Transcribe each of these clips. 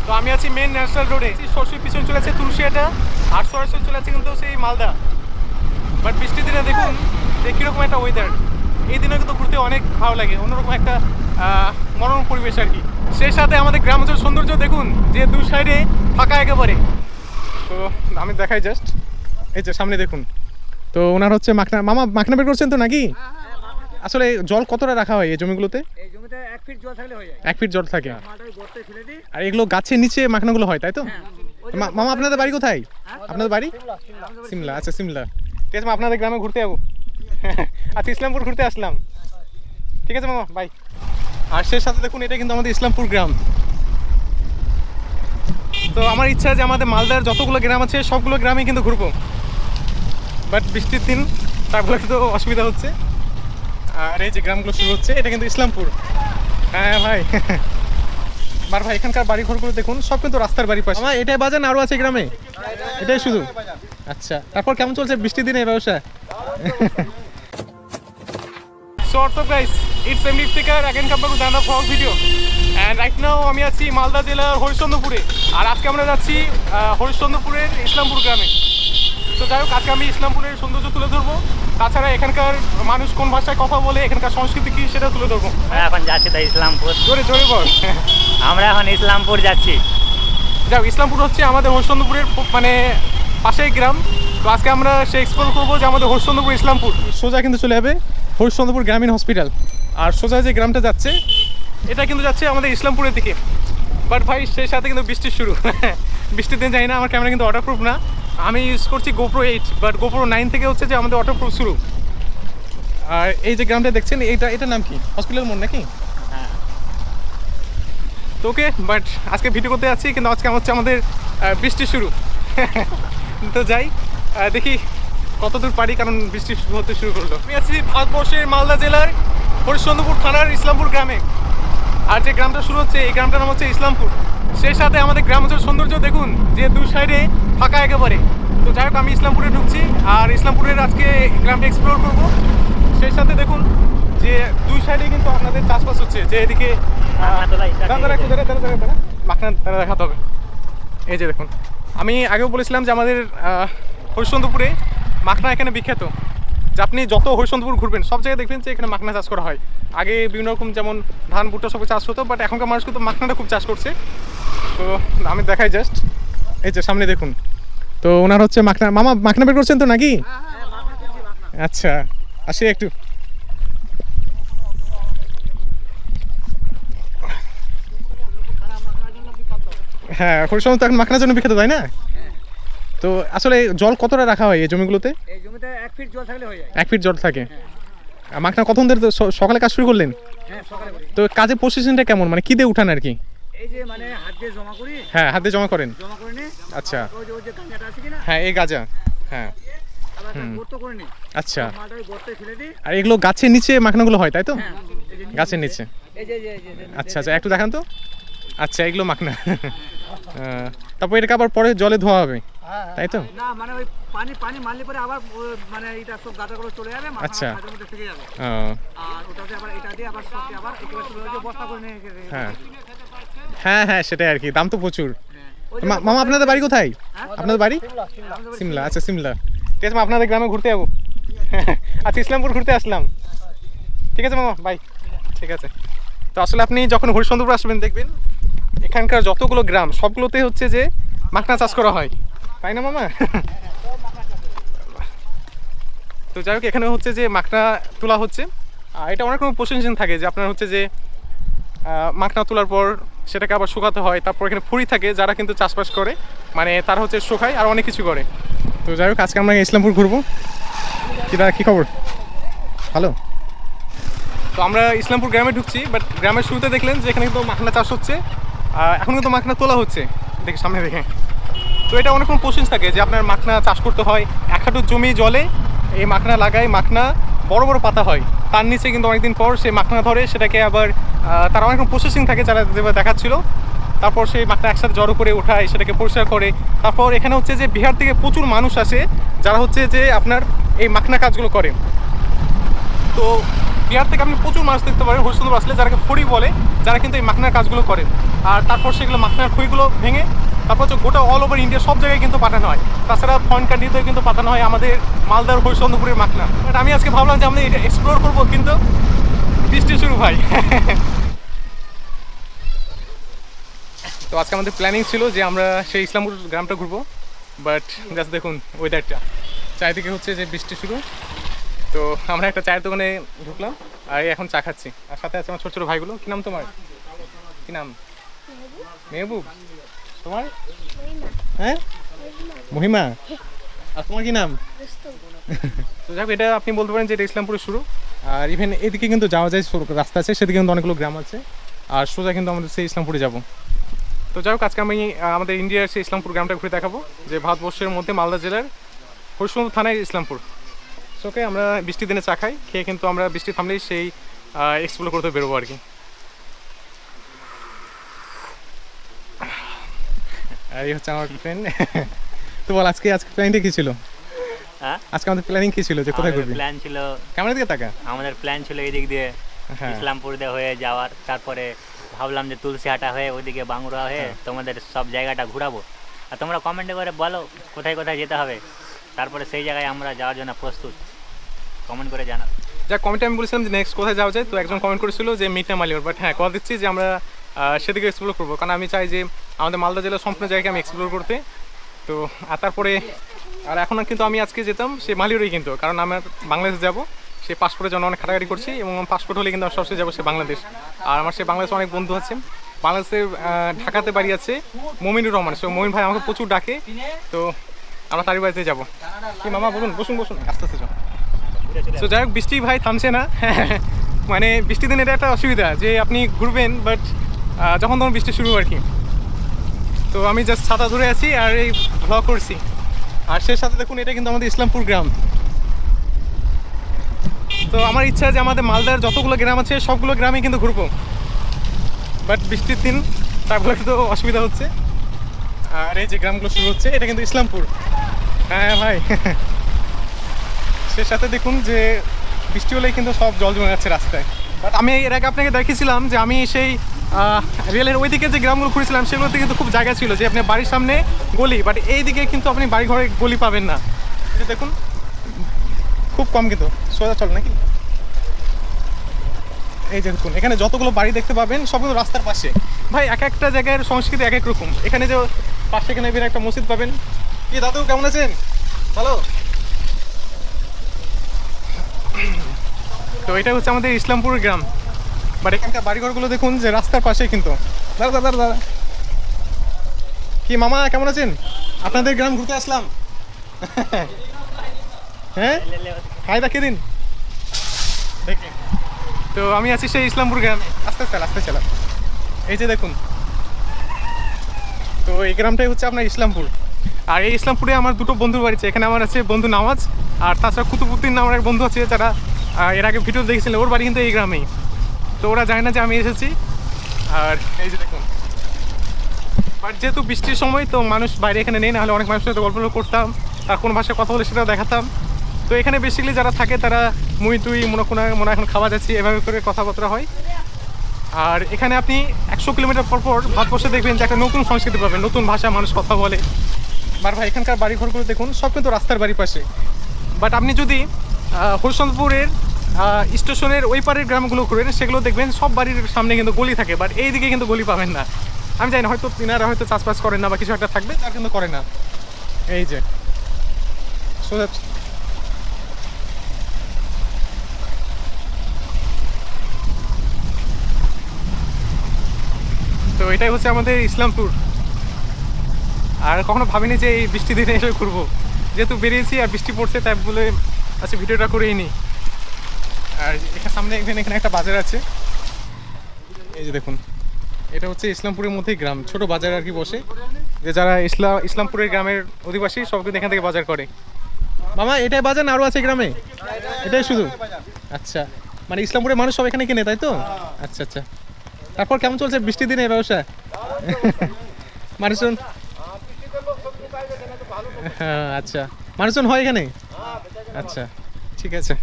তো আমি আছি মেন ন্যাশনাল রোডে, সরষের পিছনে চলে আছে তুলসিয়াটা, আর সরাসরি চলে আছে কিন্তু সেই মালদা। বাট বৃষ্টির দিনে দেখুন যে কীরকম একটা ওয়েদার, এই দিনে কিন্তু ঘুরতে অনেক ভালো লাগে, অন্যরকম একটা মনোরম পরিবেশ আর কি। সেই সাথে আমাদের গ্রাম অঞ্চল সৌন্দর্য দেখুন যে দু সাইডে ফাঁকা একেবারে। তো আমি দেখাই জাস্ট, এই যে সামনে দেখুন। তো ওনার হচ্ছে মাখনা, মামা মাখনা বের করছেন তো নাকি? আসলে জল কতটা রাখা হয় এই জমিগুলোতে? এই জমিতে 1 ফিট জল থাকলে হয়ে যায়। 1 ফিট জল থাকে। মালটা ওই গর্তে ফেলে দিই। আর এগুলো গাছের নিচে মাখনাগুলো হয়, তাই তো? মামা আপনাদের বাড়ি কোথায়? আপনাদের বাড়ি সিমলা। আচ্ছা সিমলা, ঠিক আছে। আপনাদের গ্রামে ঘুরতে যাবো। আচ্ছা ইসলামপুর ঘুরতে আসলাম, ঠিক আছে মামা, বাই। আর সেই সাথে দেখুন এটা কিন্তু আমাদের ইসলামপুর গ্রাম। তো আমার ইচ্ছা যে আমাদের মালদার যতগুলো গ্রাম আছে সবগুলো গ্রামে কিন্তু ঘুরবো, বাট বৃষ্টির দিন তারপরে তো অসুবিধা হচ্ছে। আর এই যে গ্রামগুলো শুরু হচ্ছে, এটা কিন্তু ইসলামপুর। হ্যাঁ ভাই, আর ভাই এখানকার বাড়ি ঘরগুলো দেখুন, সব কিন্তু রাস্তার বাড়ি পাশে। আমার এটাই বাজান, আরও আছে গ্রামে? এটাই শুধু? আচ্ছা, তারপর কেমন চলছে বৃষ্টির দিনে ব্যবসা? So what's up guys, it's MD Iftikhar again come back with another vlog video and right now আমি আছি মালদা জেলার হরিশ্চন্দ্রপুরে। আর আজকে আমরা যাচ্ছি হরিশ্চন্দ্রপুরের ইসলামপুর গ্রামে। তো যাই হোক, আজকে আমি ইসলামপুরের সৌন্দর্য তুলে ধরবো, তাছাড়া এখানকার মানুষ কোন ভাষায় কথা বলে, এখানকার সংস্কৃতি কী সেটা তুলে ধরবো। আমরা এখন যাচ্ছি তো ইসলামপুর। জোরে জোরে বল। আমরা এখন ইসলামপুর যাচ্ছি। যাও, ইসলামপুর হচ্ছে আমাদের হরিশ্চন্দ্রপুরের মানে পাশেই গ্রাম। তো আজকে আমরা সে এক্সপ্লোর করবো যে আমাদের হরিশ্চন্দ্রপুর ইসলামপুর। সোজা কিন্তু চলে যাবে হরিশ্চন্দ্রপুর গ্রামীণ হসপিটাল, আর সোজা যে গ্রামটা যাচ্ছে এটা কিন্তু যাচ্ছে আমাদের ইসলামপুরের দিকে। বাট ভাই সেই সাথে কিন্তু বৃষ্টির শুরু। বৃষ্টির দিন যাই না, আমার ক্যামেরা কিন্তু ওয়াটারপ্রুফ না, আমি ইউজ করছি GoPro 8, বাট GoPro 9 থেকে হচ্ছে যে আমাদের ওয়াটারপ্রুফ শুরু। আর এই যে গ্রামটা দেখছেন এটার নাম কি? হসপিটাল মোড় নাকি? হ্যাঁ। তো ওকে, বাট আজকে ভিডিও করতে যাচ্ছি কিন্তু আজকে হচ্ছে আমাদের বৃষ্টি শুরু। তো যাই দেখি কতদূর পারি, কারণ বৃষ্টি হতে শুরু করলো। আমি আছি ভারতবর্ষের মালদা জেলার হরিশ্চন্দ্রপুর থানার ইসলামপুর গ্রামে। আর যে গ্রামটা শুরু হচ্ছে এই গ্রামটার নাম হচ্ছে ইসলামপুর। সেই সাথে আমাদের গ্রাম অঞ্চল সৌন্দর্য দেখুন যে দু সাইডে ফাঁকা একেবারে। তো যাই হোক, আমি ইসলামপুরে ঢুকছি আর ইসলামপুরের আজকে গ্রামটা এক্সপ্লোর করবো। সেই সাথে দেখুন যে দুই সাইডে কিন্তু আপনাদের চাষবাস হচ্ছে, যে এদিকে মাখনা দেখাতে হবে। এই যে দেখুন, আমি আগেও বলেছিলাম যে আমাদের হরিশ্চন্দ্রপুরে মাখনা এখানে বিখ্যাত, যে আপনি যত হরিশ্চন্দ্রপুর ঘুরবেন সব জায়গায় দেখবেন যে এখানে মাখনা চাষ করা হয়। আগে বিভিন্ন রকম যেমন ধান ভুট্টা সব চাষ হতো, বাট এখনকার মানুষ কিন্তু মাখনাটা খুব চাষ করছে। তো আমি দেখাই জাস্ট, এই যে সামনে দেখুন। তো ওনার হচ্ছে মাখনা, মামা মাখনা বের করছেন তো নাকি? আচ্ছা, আসি একটু। হ্যাঁ, হরিশ্চন্দ্র তো এখন মাখনার জন্য বিখ্যাত, তাই না? তো আসলে জল কতটা রাখা হয় এই জমিগুলোতে? এই জমিতে 1 ফিট জল থাকলে হয়ে যায়। 1 ফিট জল থাকে। মাখনা কখন ধরে সকালে কাজ শুরু করলেন? হ্যাঁ, সকালে করি। তো কাজের পজিশনটা কেমন, মানে কি দিয়ে উঠান আর কি? এই যে মানে হাত দিয়ে জমা করি। হ্যাঁ, হাত দিয়ে জমা করেন। জমা করে নি। আচ্ছা। ওই যে গাঁজাটা আছে কিনা? হ্যাঁ, এই গাজা। হ্যাঁ, আবার গর্ত করে নি। আচ্ছা। মালটা ওই গর্তে ফেলে দিই। আর এগুলো গাছের নিচে মাখনাগুলো হয়, তাই তো? হ্যাঁ, এই যে গাছের নিচে। এই যে আচ্ছা আচ্ছা, একটু দেখান তো। আচ্ছা, এগুলো মাখনা। তারপর এটাকে আবার পরে জলে ধোয়া হবে, তাই তো? না, মানে ওই পানি মারলে পরে আবার মানে এটা সব গাঁজাগুলো চলে যাবে, আচ্ছা। মাথার মধ্যে থেকে যাবে। ও, আর ওটাতে আবার এটা দিয়ে আবার সবকে আবার একেবারে শুরু হয়ে বস্তা করে নিয়ে হ্যাঁ হ্যাঁ হ্যাঁ, সেটাই আর কি, দাম তো প্রচুর। ওই যে মামা আপনাদের বাড়ি কোথায়? হ্যাঁ? আপনাদের বাড়ি আমাদের সিমলা। আচ্ছা সিমলা, ঠিক আছে। আপনাদের গ্রামে ঘুরতে যাবো। আচ্ছা, ইসলামপুর ঘুরতে আসলাম, ঠিক আছে মামা, বাই। ঠিক আছে। তো আসলে আপনি যখন হরিশ্চন্দ্রপুর আসবেন দেখবেন এখানকার যতগুলো গ্রাম সবগুলোতে হচ্ছে যে মাখনা চাষ করা হয়, তাই না মামা? তো যাই হোক, এখানে হচ্ছে যে মাখনা তোলা হচ্ছে। এটা অনেক রকম প্রসেসিং থাকে, যে আপনার হচ্ছে যে মাখনা তোলার পর সেটাকে আবার শুকাতে হয়, তারপর এখানে ফুড়ি থাকে যারা কিন্তু চাষবাস করে, মানে তারা হচ্ছে শুকায় আর অনেক কিছু করে। তো যাই হোক, আজকে আমরা ইসলামপুর ঘুরবো। কী খবর? ভালো। তো আমরা ইসলামপুর গ্রামে ঢুকছি, বাট গ্রামের শুরুতে দেখলেন যে এখানে কিন্তু মাখনা চাষ হচ্ছে, এখন কিন্তু মাখনা তোলা হচ্ছে, দেখে সামনে দেখে। তো এটা অনেক রকম প্রসেস থাকে, যে আপনার মাখনা চাষ করতে হয়, 1 হাঁটু জমি জলে এই মাখনা লাগায়, মাখনা বড় বড় পাতা হয়, তার নিচে কিন্তু অনেকদিন পর সেই মাখনা ধরে, সেটাকে আবার তার অনেক রকম প্রসেসিং থাকে যারা যেভাবে দেখাচ্ছিল। তারপর সেই মাখনা একসাথে জড়ো করে ওঠায়, সেটাকে পরিষ্কার করে। তারপর এখানে হচ্ছে যে বিহার থেকে প্রচুর মানুষ আসে যারা হচ্ছে যে আপনার এই মাখনা কাজগুলো করে। তো বিহার থেকে আপনি প্রচুর মাছ দেখতে পারেন হরিশ্চন্দ্রপুর আসলে, যারাকে ফড়ি বলে, যারা কিন্তু এই মাখনার কাজগুলো করেন। আর তারপর সেগুলো মাখনার খইগুলো ভেঙে তারপর হচ্ছে গোটা অল ওভার ইন্ডিয়া সব জায়গায় কিন্তু পাঠানো হয়। তাছাড়া ফরেন কান্ট্রিতেও কিন্তু পাঠানো হয় আমাদের মালদার হরিশ্চন্দ্রপুরের মাখনা। বাট আমি আজকে ভাবলাম যে আমরা এটা এক্সপ্লোর করবো, কিন্তু বৃষ্টি শুরু ভাই। তো আজকে আমাদের প্ল্যানিং ছিল যে আমরা সেই ইসলামপুর গ্রামটা ঘুরবো, বাট জাস্ট দেখুন ওয়েদারটা, চারিদিকে হচ্ছে যে বৃষ্টি শুরু। তো আমরা একটা চায়ের দোকানে ঢুকলাম আর এই এখন চা খাচ্ছি, আর সাথে আছে আমার ছোটো ছোটো ভাইগুলো। কী নাম তোমার? কী নাম? মেহবুব। তোমার? হ্যাঁ, মহিমা। আর তোমার কি নাম? তো যাক, এটা আপনি বলতে পারেন যে এটা ইসলামপুরের শুরু। আর ইভেন এদিকে কিন্তু যাওয়া যায়, রাস্তা আছে, সেদিকে কিন্তু অনেকগুলো গ্রাম আছে, আর সোজা কিন্তু আমাদের সেই ইসলামপুরে যাব। তো যাই হোক, আজকে আমি আমাদের ইন্ডিয়ার সেই ইসলামপুর গ্রামটা ঘুরে দেখাবো, যে ভারতবর্ষের মধ্যে মালদা জেলার হরিশ্চন্দ্রপুর থানায় ইসলামপুর। ওকে, আমরা বৃষ্টির দিনে চা খাই, খেয়ে কিন্তু আমরা বৃষ্টি থামলেই সেই এক্সপ্লোর করতে বেরোবো আর কি। আর এই হচ্ছে আমার ফ্রেন্ড। তো বল, আজকে প্ল্যানিংটা কি ছিল? হ্যাঁ, আজকে আমাদের প্ল্যানিং কি ছিল, যে কোথায় ঘুরবি? প্ল্যান ছিল, ক্যামেরা দিকে টাকা। আমাদের প্ল্যান ছিল এই দিক দিয়ে হ্যাঁ, ইসলামপুর দিয়ে হয়ে যাওয়ার, তারপরে ভাবলাম যে তুলসীহাটা হয়ে ওইদিকে বাংলা হয়ে তোমাদের সব জায়গাটা ঘোরাবো। আর তোমরা কমেন্টে করে বলো কোথায় কোথায় যেতে হবে, তারপরে সেই জায়গায় আমরা যাওয়ার জন্য প্রস্তুত। কমেন্ট করে জানাও। যা কমেন্টে আমি বলেছিলাম যে নেক্সট কোথায় যাওয়া যায়, তো একজন কমেন্ট করেছিল যে মিটনা মালিওর। বাট হ্যাঁ, কথা দিচ্ছি যে আমরা সেদিকে এক্সপ্লোর করবো, কারণ আমি চাই যে আমাদের মালদা জেলার সম্পূর্ণ জায়গাকে আমি এক্সপ্লোর করতে। তো আর তারপরে আর এখন কিন্তু আমি আজকে যেতাম সে মালিওরেই, কিন্তু কারণ আমার বাংলাদেশ যাব, সে পাসপোর্টের জন্য অনেক খাটাখাটি করছি, এবং পাসপোর্ট হলে কিন্তু আমি সবচেয়ে যাবো সে বাংলাদেশ। আর আমার সে বাংলাদেশে অনেক বন্ধু আছে, বাংলাদেশের ঢাকাতে বাড়ি আছে মমিনুর রহমান। সে মমিন ভাই আমাকে প্রচুর ডাকে, তো আমরা তারই বাড়িতে যাবো। কি মামা বলুন, বসুন বসুন, আস্তে আস্তে যাও। তো যাই হোক, বৃষ্টি ভাই থামছে না। মানে বৃষ্টির দিন এটা একটা অসুবিধা যে আপনি ঘুরবেন, বাট যখন তখন বৃষ্টি শুরু আর কি। তো আমি জাস্ট ছাতা ধরে আছি আর এই ভ্লগ করছি। আর সেই সাথে দেখুন, এটা কিন্তু আমাদের ইসলামপুর গ্রাম। তো আমার ইচ্ছা যে আমাদের মালদার যতগুলো গ্রাম আছে সবগুলো গ্রামে কিন্তু ঘুরবো, বাট বৃষ্টির দিন তারপরে কিন্তু অসুবিধা হচ্ছে। আর এই যে গ্রামগুলো শুরু হচ্ছে, এটা কিন্তু ইসলামপুর। হ্যাঁ ভাই। সে সাথে দেখুন যে বৃষ্টি হলেই কিন্তু সব জল জমে যাচ্ছে রাস্তায়। বাট আমি এর আগে আপনাকে দেখিয়েছিলাম যে আমি সেই রেলের ওইদিকে যে গ্রামগুলো ঘুরেছিলাম, সেগুলোতে কিন্তু খুব জায়গা ছিল যে আপনার বাড়ির সামনে গলি, বাট এই দিকে কিন্তু আপনি বাড়ি ঘরে গলি পাবেন না। যে দেখুন খুব কম, কিন্তু সোজা চল নাকি। এই যে দেখুন, এখানে যতগুলো বাড়ি দেখতে পাবেন সবগুলো রাস্তার পাশে। ভাই এক একটা জায়গার সংস্কৃতি এক এক রকম। এখানে যে পাশে এখানে একটা মসজিদ পাবেন। কি দাদু, কেমন আছেন? ভালো। তো এটা হচ্ছে আমাদের ইসলামপুর গ্রাম, বাট এখানকার বাড়িঘরগুলো দেখুন যে রাস্তার পাশে কিন্তু। দাদা দাদা দাদা, কি মামা কেমন আছেন? আপনাদের গ্রাম ঘুরতে আসলাম। হ্যাঁ, ফায়দা কে দিন দেখে। তো আমি আছি সেই ইসলামপুর গ্রামে। আস্তে আস্তে চালা। এই যে দেখুন, তো এই গ্রামটাই হচ্ছে আপনার ইসলামপুর। আর এই ইসলামপুরে আমার দুটো বন্ধুর বাড়ি আছে। এখানে আমার আছে বন্ধু নামাজ, আর তাছাড়া কুতুবুদ্দিন নামের এক বন্ধু আছে, যারা এর আগে ভিডিও দেখেছিলেন, ওর বাড়ি কিন্তু এই গ্রামেই। তো ওরা জানে না যে আমি এসেছি। আর এই যে দেখুন, বাট যেহেতু বৃষ্টির সময় তো মানুষ বাইরে এখানে নেই, নাহলে অনেক মানুষের সাথে গল্প করতাম, আর কোন ভাষায় কথা বলে সেটাও দেখাতাম। তো এখানে বেসিক্যালি যারা থাকে তারা মুই টুই মনে এখন খাওয়া যাচ্ছি এভাবে করে কথাবার্তা হয়। আর এখানে আপনি 100 কিলোমিটার পর পর ভারতবর্ষে দেখবেন যে একটা নতুন সংস্কৃতি পাবেন, নতুন ভাষা মানুষ কথা বলে। বার ভাই এখানকার বাড়িঘরগুলো দেখুন, সব কিন্তু রাস্তার বাড়ির পাশে। বাট আপনি যদি হরিশ্চন্দ্রপুরের স্টেশনের ওই পারের গ্রামগুলো ঘুরেন, সেগুলো দেখবেন সব বাড়ির সামনে কিন্তু গলি থাকে, বাট এই দিকে কিন্তু গলি পাবেন না। আমি জানি না, হয়তো তিনারা হয়তো চাষবাস করেন না বা কিছু একটা থাকবে, তার কিন্তু করে না। এই যে সোজা। তো এটাই হচ্ছে আমাদের ইসলামপুর। আর কখনো ভাবিনি যে এই বৃষ্টি দিনে এসে ঘুরবো, যেহেতু বেরিয়েছি আর বৃষ্টি পড়ছে তাই বলে আচ্ছা ভিডিওটা করেই নিই। আর এখানে সামনে এখানে একটা বাজার আছে, এই যে দেখুন, এটা হচ্ছে ইসলামপুরের মধ্যেই গ্রাম, ছোট বাজার আর কি বসে, যে যারা ইসলামপুরের গ্রামের অধিবাসী সব কিন্তু এখান থেকে বাজার করে। মামা এটাই বাজার না আরও আছে গ্রামে? এটাই শুধু? আচ্ছা, মানে ইসলামপুরের মানুষ সব এখানে কিনে, তাই তো? আচ্ছা আচ্ছা। তারপর কেমন চলছে বৃষ্টির দিনে ব্যবসা? মানুষজন? হ্যাঁ আচ্ছা, মানুষজন হয় এখানে? আচ্ছা ঠিক আছে।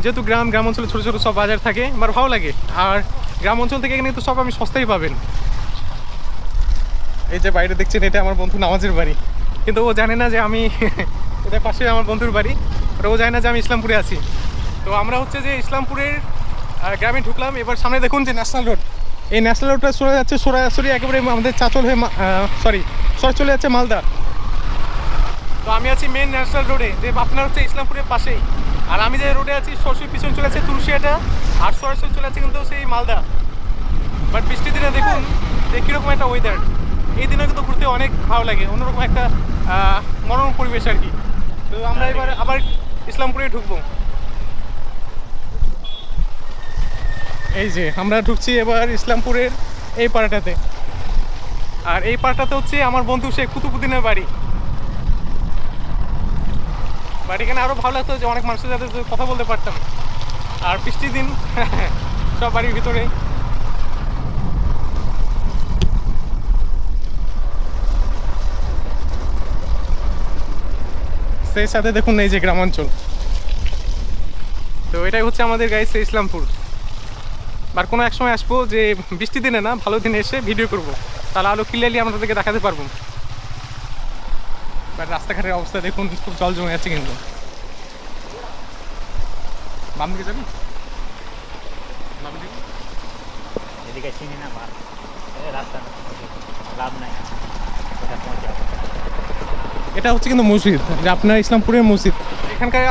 যেহেতু গ্রাম অঞ্চলে ছোটো ছোটো সব বাজার থাকে আমার ভালো লাগে। আর গ্রাম অঞ্চল থেকে এখানে তো সব আমি সস্তাই পাবেন। এই যে বাইরে দেখছেন এটা আমার বন্ধু নামাজের বাড়ি, কিন্তু ও জানে না যে আমি ওদের পাশে আমার বন্ধুর বাড়ি, ও জানে না যে আমি ইসলামপুরে আছি। তো আমরা হচ্ছে যে ইসলামপুরের গ্রামে ঢুকলাম। এবার সামনে দেখুন যে ন্যাশনাল রোড, এই ন্যাশনাল রোডটা চলে যাচ্ছে সরাসরি একেবারে আমাদের চাচল হয়ে সরি চলে যাচ্ছে মালদা। তো আমি আছি মেন ন্যাশনাল রোডে, যে আপনার হচ্ছে ইসলামপুরের পাশেই। আর আমি যে রোডে আছি সরাসরি পিছনে চলে যাচ্ছে তুলসিয়াটা, আর সরাসরি চলে যাচ্ছে কিন্তু সেই মালদা। বাট বৃষ্টির দিনে দেখুন যে কীরকম একটা ওয়েদার, এই দিনে কিন্তু ঘুরতে অনেক ভালো লাগে, অন্যরকম একটা মনোরম পরিবেশ আর কি। তো আমরা এবার আবার ইসলামপুরে ঢুকবো। এই যে আমরা ঢুকছি এবার ইসলামপুরের এই পাড়াটাতে, আর এই পাড়াটাতে হচ্ছে আমার বন্ধু শেখ কুতুবুদ্দিনের বাড়ি। বাট এখানে আরও ভালো লাগতো যে অনেক মানুষের সাথে কথা বলতে পারতাম। আর বৃষ্টির দিন সব বাড়ির ভিতরে। সেই সাথে দেখুন এই যে গ্রামাঞ্চল। তো এটাই হচ্ছে আমাদের গাইস ইসলামপুর। আর কোনো এক সময় আসবো যে বৃষ্টি দিনে না, ভালো দিনে এসে ভিডিও করব, তাহলে আরও ক্লিয়ারলি আপনাদেরকে দেখাতে পারবো। বাট রাস্তাঘাটের অবস্থা দেখুন, খুব জল জমে আছে। কিন্তু বাম দিকে যাবি? এদিকে চিনি না ভালো রাস্তা, লাভ নাই, কোথায় পৌঁছে। এটা হচ্ছে কিন্তু মসজিদ, যে আপনার ইসলামপুরের মসজিদ। এখানকার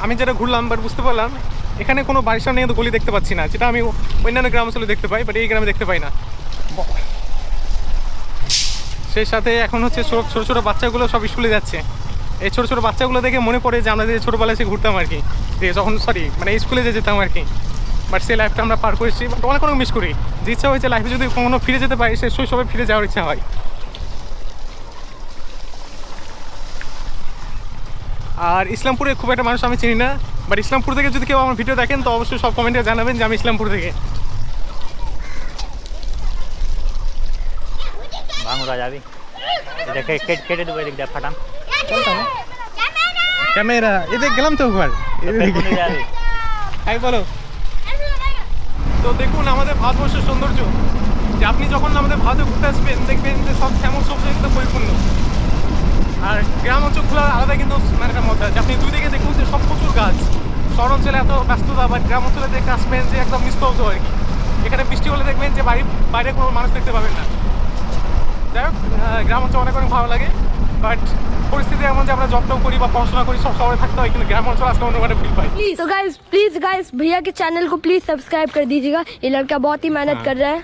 আমি যেটা ঘুরলাম বাট বুঝতে পারলাম এখানে কোনো বাড়ির সামনে কিন্তু গলি দেখতে পাচ্ছি না, যেটা আমি অন্যান্য গ্রাম অঞ্চলে দেখতে পাই, বাট এই গ্রামে দেখতে পাই না। সেই সাথে এখন হচ্ছে ছোটো ছোটো বাচ্চাগুলো সব স্কুলে যাচ্ছে। এই ছোটো ছোটো বাচ্চাগুলো দেখে মনে পড়ে যে আমরা যে ছোটোবেলায় এসে ঘুরতাম আর কি, যে যখন মানে স্কুলে যে যেতাম আর কি। বাট সেই লাইফটা আমরা পার করেছি, বাট অনেক অনেক মিস করি। যে ইচ্ছা হয়েছে লাইফে যদি কখনো ফিরে যেতে পারি, সে শৈশবে ফিরে যাওয়ার ইচ্ছা হয়। আর ইসলামপুরে খুব একটা মানুষ আমি চিনি না, বাট ইসলামপুর থেকে যদি কেউ আমার ভিডিও দেখেন তো অবশ্যই সব কমেন্টে জানাবেন যে আমি ইসলামপুর থেকে। ভাঙুরা যাবি, দেখে কেটে দেবো, এদিক দিয়ে ফাটাম ক্যামেরা। এদিকে গেলাম তো একবার, যাবে। হাই বলো। তো দেখুন আমাদের ভারতবর্ষের সৌন্দর্য, যে আপনি যখন আমাদের ভারতে ঘুরতে আসবেন দেখবেন যে সব শ্যামল সবজি কিন্তু পরিপূর্ণ। আর গ্রাম অঞ্চলগুলো আলাদা কিন্তু মানে একটা মধ্যে আছে, আপনি দুই দিকে দেখুন যে সব প্রচুর গাছ। শহর অঞ্চলে এত ব্যস্ততা, বা গ্রাম অঞ্চলে দেখে আসবেন যে একদম নিস্তব্ধ আর কি। এখানে বৃষ্টি হলে দেখবেন যে বাইরে কোনো মানুষ দেখতে পাবেন না। যাই হোক, গ্রাম অঞ্চল অনেক অনেক ভালো লাগে। বাট পরিস্থিতি এমন যে আমরা জবটাও করি বা পড়াশোনা করি, সব শহরে থাকতে হয়, কিন্তু গ্রাম অঞ্চল আসলে অন্যভাবে ফিল পাই। प्लीज गाइस भैया के चैनल को प्लीज सब्सक्राइब कर दीजिएगा, ये लड़का बहुत ही मेहनत कर रहा है।